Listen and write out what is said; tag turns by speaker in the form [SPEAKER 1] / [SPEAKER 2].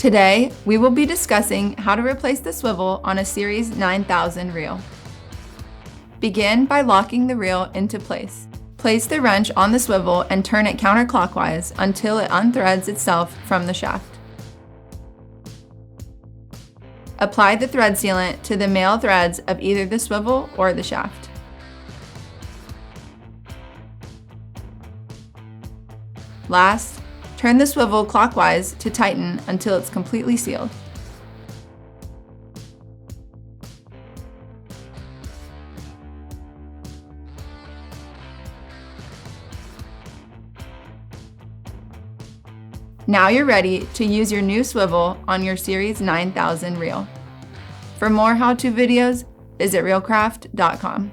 [SPEAKER 1] Today, we will be discussing how to replace the swivel on a Series 9000 reel. Begin by locking the reel into place. Place the wrench on the swivel and turn it counterclockwise until it unthreads itself from the shaft. Apply the thread sealant to the male threads of either the swivel or the shaft. Last, turn the swivel clockwise to tighten until it's completely sealed. Now you're ready to use your new swivel on your Series 9000 reel. For more how-to videos, visit reelcraft.com.